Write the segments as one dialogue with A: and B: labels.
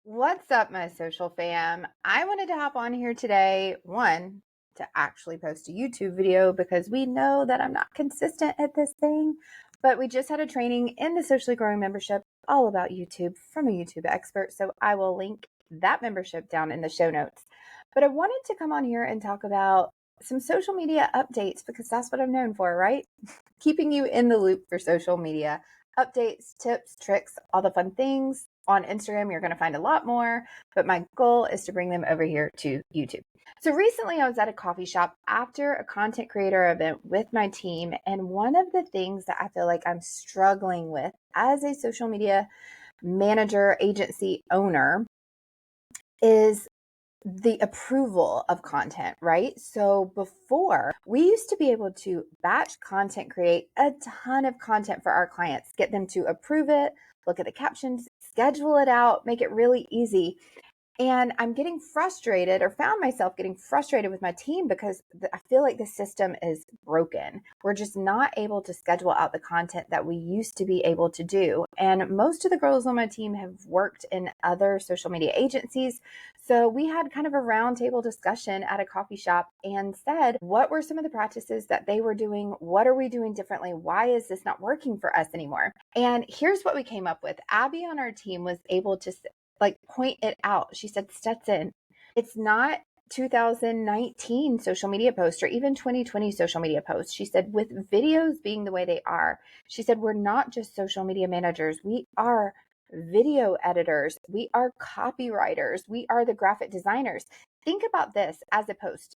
A: What's up, my social fam? I wanted to hop on here today, one, to actually post a YouTube video because we know that I'm not consistent at this thing, but we just had a training in the Socially Growing membership all about YouTube from a YouTube expert. So I will link that membership down in the show notes. But I wanted to come on here and talk about some social media updates because that's what I'm known for, right? Keeping you in the loop for social media updates, tips, tricks, all the fun things. On Instagram, you're going to find a lot more, but my goal is to bring them over here to YouTube. So recently I was at a coffee shop after a content creator event with my team. And one of the things that I feel like I'm struggling with as a social media manager, agency owner is the approval of content, right? So before, we used to be able to batch content, create a ton of content for our clients, get them to approve it, look at the captions, schedule it out, make it really easy. And I'm getting frustrated, or found myself getting frustrated with my team because I feel like the system is broken. We're just not able to schedule out the content that we used to be able to do. And most of the girls on my team have worked in other social media agencies. So we had kind of a roundtable discussion at a coffee shop and said, what were some of the practices that they were doing? What are we doing differently? Why is this not working for us anymore? And here's what we came up with. Abby on our team was able to point it out. She said, Stetson, it's not 2019 social media posts or even 2020 social media posts. She said, with videos being the way they are, she said, we're not just social media managers. We are video editors. We are copywriters. We are the graphic designers. Think about this as a post.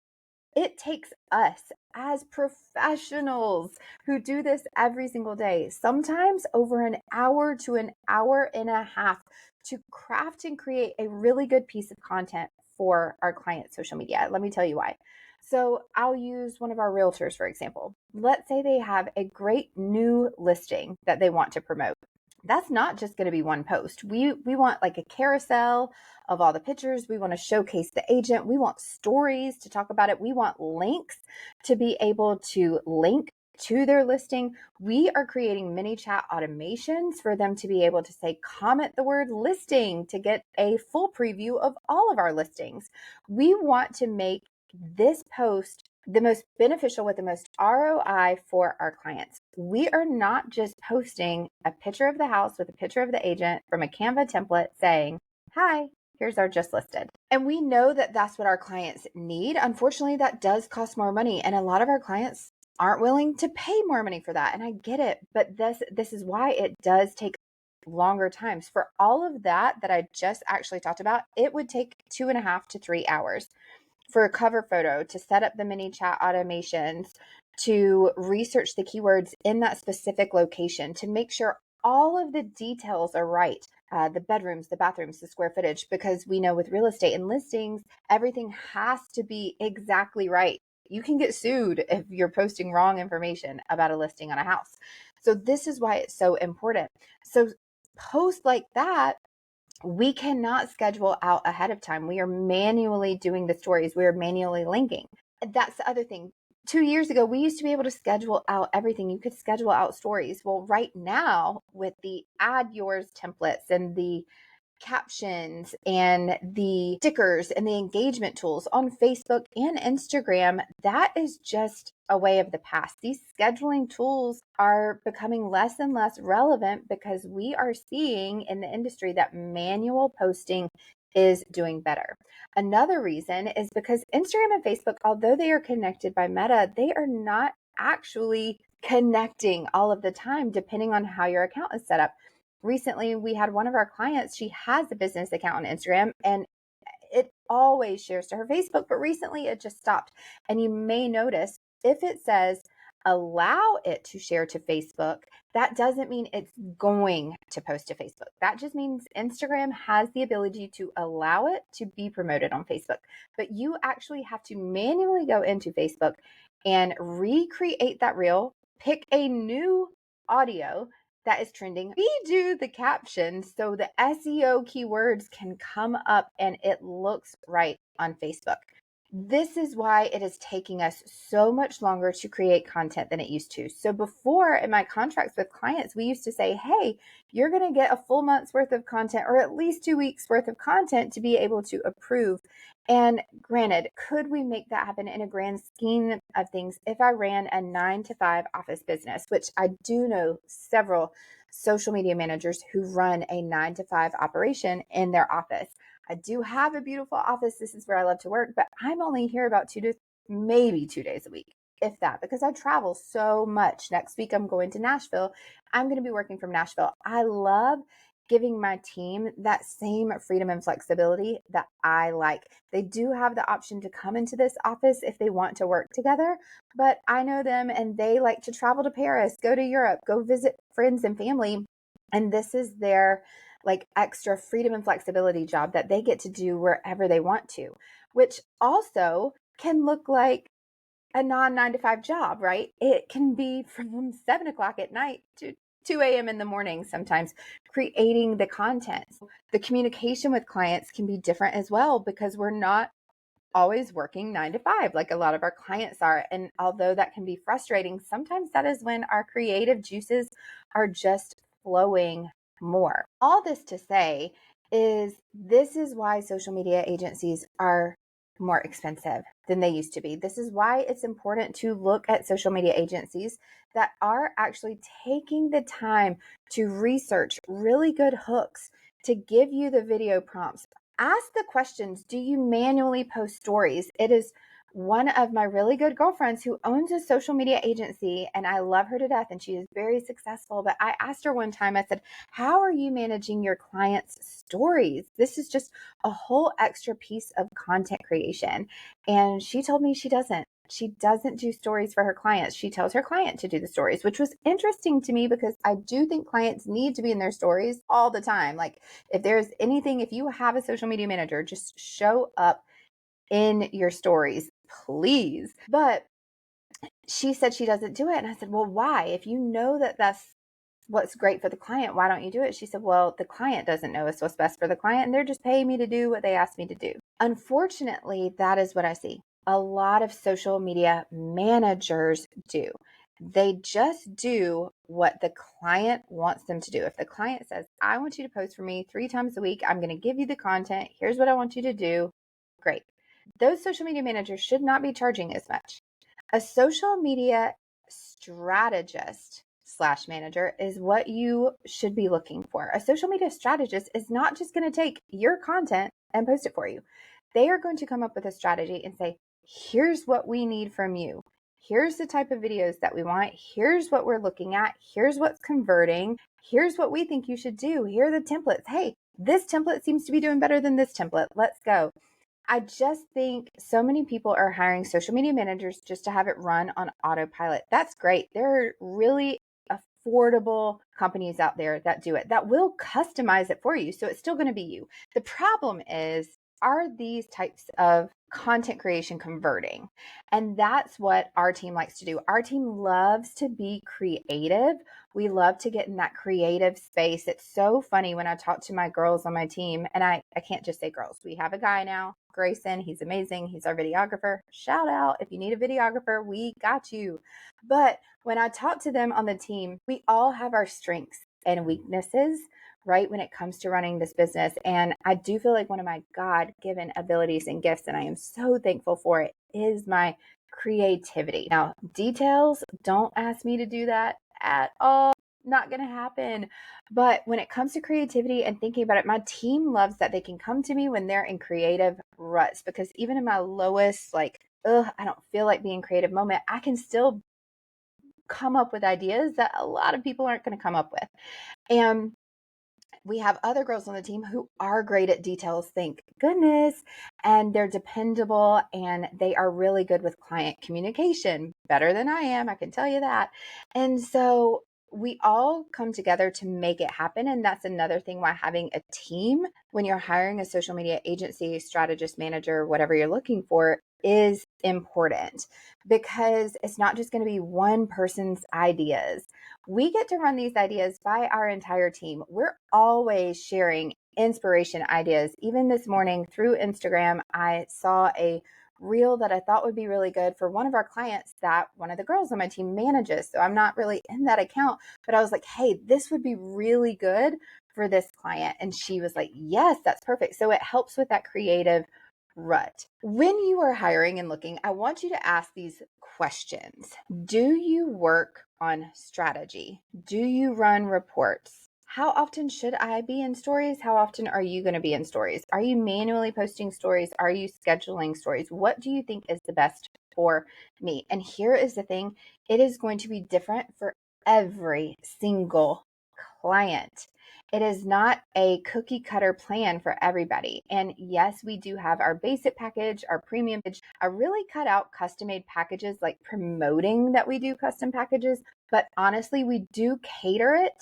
A: It takes us as professionals who do this every single day, sometimes over an hour to an hour and a half, to craft and create a really good piece of content for our clients' social media. Let me tell you why. So I'll use one of our realtors, for example. Let's say they have a great new listing that they want to promote. That's not just going to be one post. We want like a carousel of all the pictures. We want to showcase the agent. We want stories to talk about it. We want links to be able to link to their listing. We are creating mini chat automations for them to be able to say, comment the word listing to get a full preview of all of our listings. We want to make this post the most beneficial with the most ROI for our clients. We are not just posting a picture of the house with a picture of the agent from a Canva template saying, hi, here's our just listed. And we know that that's what our clients need. Unfortunately, that does cost more money. And a lot of our clients aren't willing to pay more money for that. And I get it, but this is why it does take longer times. For all of that I just actually talked about, it would take 2.5 to 3 hours for a cover photo, to set up the mini chat automations, to research the keywords in that specific location, to make sure all of the details are right. The bedrooms, the bathrooms, the square footage, because we know with real estate and listings, everything has to be exactly right. You can get sued if you're posting wrong information about a listing on a house. So this is why it's so important. So posts like that, we cannot schedule out ahead of time. We are manually doing the stories. We are manually linking. That's the other thing. 2 years ago, we used to be able to schedule out everything. You could schedule out stories. Well, right now, with the add yours templates and the captions and the stickers and the engagement tools on Facebook and Instagram, that is just a way of the past. These scheduling tools are becoming less and less relevant because we are seeing in the industry that manual posting is doing better. Another reason is because Instagram and Facebook, although they are connected by Meta, they are not actually connecting all of the time, depending on how your account is set up. Recently, we had one of our clients, she has a business account on Instagram and it always shares to her Facebook, but recently it just stopped. And you may notice if it says allow it to share to Facebook, that doesn't mean it's going to post to Facebook. That just means Instagram has the ability to allow it to be promoted on Facebook. But you actually have to manually go into Facebook and recreate that reel, pick a new audio that is trending, redo the captions so the SEO keywords can come up and it looks right on Facebook. This is why it is taking us so much longer to create content than it used to. So before, in my contracts with clients, we used to say, hey, you're going to get a full month's worth of content or at least 2 weeks worth of content to be able to approve. And granted, could we make that happen in a grand scheme of things if I ran a 9 to 5 office business, which I do know several social media managers who run a 9 to 5 operation in their office. I do have a beautiful office. This is where I love to work, but I'm only here about maybe 2 days a week, if that, because I travel so much. Next week, I'm going to Nashville. I'm going to be working from Nashville. I love giving my team that same freedom and flexibility that I like. They do have the option to come into this office if they want to work together, but I know them and they like to travel to Paris, go to Europe, go visit friends and family. And this is their like extra freedom and flexibility job that they get to do wherever they want to, which also can look like a non 9 to 5 job, right? It can be from 7 o'clock at night to 2 a.m. in the morning, sometimes creating the content. The communication with clients can be different as well because we're not always working 9 to 5 like a lot of our clients are. And although that can be frustrating, sometimes that is when our creative juices are just flowing more. All this to say is this is why social media agencies are more expensive than they used to be. This is why it's important to look at social media agencies that are actually taking the time to research really good hooks to give you the video prompts. Ask the questions. Do you manually post stories? It is one of my really good girlfriends who owns a social media agency, and I love her to death, and she is very successful. But I asked her one time, I said, how are you managing your clients' stories? This is just a whole extra piece of content creation. And she told me she doesn't. She doesn't do stories for her clients. She tells her client to do the stories, which was interesting to me because I do think clients need to be in their stories all the time. Like if there's anything, if you have a social media manager, just show up in your stories, please. But she said she doesn't do it. And I said, well, why? If you know that that's what's great for the client, why don't you do it? She said, well, the client doesn't know it's what's best for the client, and they're just paying me to do what they asked me to do. Unfortunately, that is what I see. A lot of social media managers do. They just do what the client wants them to do. If the client says, I want you to post for me 3 times a week, I'm going to give you the content. Here's what I want you to do. Great. Those social media managers should not be charging as much. A social media strategist slash manager is what you should be looking for. A social media strategist is not just going to take your content and post it for you. They are going to come up with a strategy and say, here's what we need from you. Here's the type of videos that we want. Here's what we're looking at. Here's what's converting. Here's what we think you should do. Here are the templates. Hey, this template seems to be doing better than this template. Let's go. I just think so many people are hiring social media managers just to have it run on autopilot. That's great. There are really affordable companies out there that do it, that will customize it for you. So it's still going to be you. The problem is, are these types of content creation converting? And that's what our team likes to do. Our team loves to be creative. We love to get in that creative space. It's so funny when I talk to my girls on my team, and I can't just say girls. We have a guy now, Grayson. He's amazing. He's our videographer. Shout out. If you need a videographer, we got you. But when I talk to them on the team, we all have our strengths and weaknesses, right, when it comes to running this business. And I do feel like one of my God-given abilities and gifts, and I am so thankful for it, is my creativity. Now, details, don't ask me to do that at all. Not going to happen. But when it comes to creativity and thinking about it, my team loves that they can come to me when they're in creative ruts, because even in my lowest, like, I don't feel like being creative moment, I can still come up with ideas that a lot of people aren't going to come up with. And we have other girls on the team who are great at details, thank goodness, and they're dependable and they are really good with client communication, better than I am, I can tell you that. And so we all come together to make it happen. And that's another thing why having a team when you're hiring a social media agency, strategist, manager, whatever you're looking for, is important, because it's not just going to be one person's ideas. We get to run these ideas by our entire team. We're always sharing inspiration ideas. Even this morning through Instagram, I saw a reel that I thought would be really good for one of our clients that one of the girls on my team manages. So I'm not really in that account, but I was like, hey, this would be really good for this client. And she was like, yes, that's perfect. So it helps with that creative rut. When you are hiring and looking, I want you to ask these questions. Do you work on strategy? Do you run reports? How often should I be in stories? How often are you going to be in stories? Are you manually posting stories? Are you scheduling stories? What do you think is the best for me? And here is the thing, it is going to be different for every single client. It is not a cookie cutter plan for everybody. And yes, we do have our basic package, our premium package. I really cut out custom made packages, like promoting that we do custom packages. But honestly, we do cater it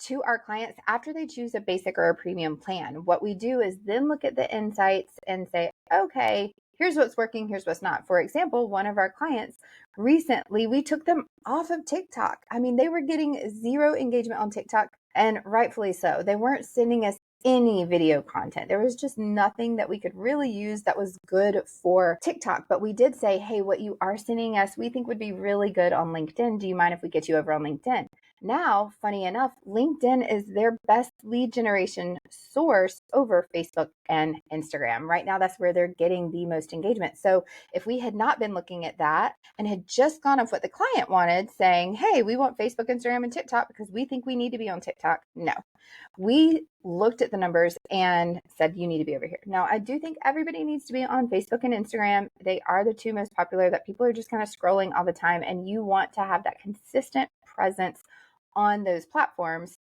A: to our clients after they choose a basic or a premium plan. What we do is then look at the insights and say, okay, here's what's working, here's what's not. For example, one of our clients recently, we took them off of TikTok. I mean, they were getting zero engagement on TikTok, and rightfully so. They weren't sending us any video content. There was just nothing that we could really use that was good for TikTok. But we did say, hey, what you are sending us, we think would be really good on LinkedIn. Do you mind if we get you over on LinkedIn? Now, funny enough, LinkedIn is their best lead generation source over Facebook and Instagram. Right now, that's where they're getting the most engagement. So if we had not been looking at that and had just gone off what the client wanted, saying, hey, we want Facebook, Instagram, and TikTok because we think we need to be on TikTok. No, we looked at the numbers and said, you need to be over here. Now, I do think everybody needs to be on Facebook and Instagram. They are the two most popular that people are just kind of scrolling all the time. And you want to have that consistent presence on those platforms.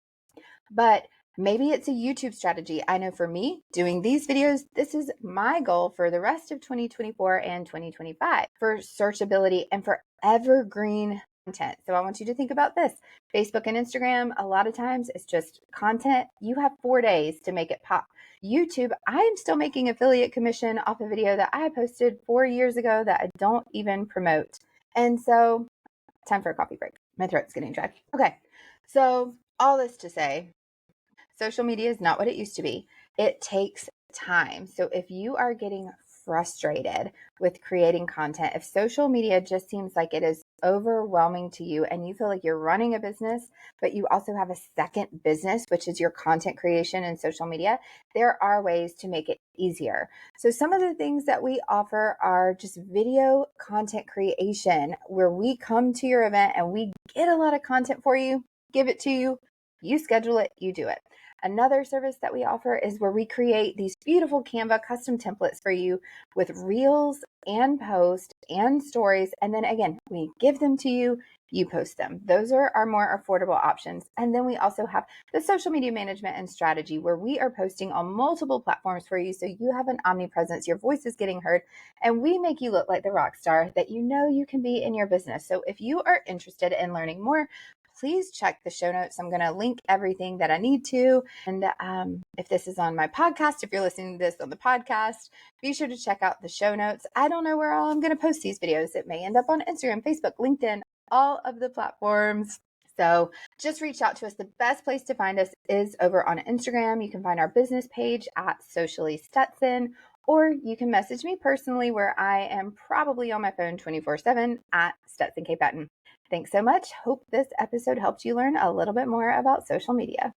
A: But maybe it's a YouTube strategy. I know for me, doing these videos, this is my goal for the rest of 2024 and 2025 for searchability and for evergreen content. So I want you to think about this. Facebook and Instagram, a lot of times it's just content. You have 4 days to make it pop. YouTube, I am still making affiliate commission off a video that I posted 4 years ago that I don't even promote. And so, time for a coffee break. My throat's getting dry. Okay. So all this to say, social media is not what it used to be. It takes time. So if you are getting frustrated with creating content, if social media just seems like it is overwhelming to you and you feel like you're running a business, but you also have a second business, which is your content creation and social media, there are ways to make it easier. So some of the things that we offer are just video content creation, where we come to your event and we get a lot of content for you, give it to you, you schedule it, you do it. Another service that we offer is where we create these beautiful Canva custom templates for you with reels and posts and stories. And then again, we give them to you, you post them. Those are our more affordable options. And then we also have the social media management and strategy, where we are posting on multiple platforms for you. So you have an omnipresence, your voice is getting heard, and we make you look like the rock star that you know you can be in your business. So if you are interested in learning more, please check the show notes. I'm going to link everything that I need to. And if this is on my podcast, if you're listening to this on the podcast, be sure to check out the show notes. I don't know where all I'm going to post these videos. It may end up on Instagram, Facebook, LinkedIn, all of the platforms. So just reach out to us. The best place to find us is over on Instagram. You can find our business page at Socially Stetson, or you can message me personally, where I am probably on my phone 24/7 at Stetson K. Patton. Thanks so much. Hope this episode helped you learn a little bit more about social media.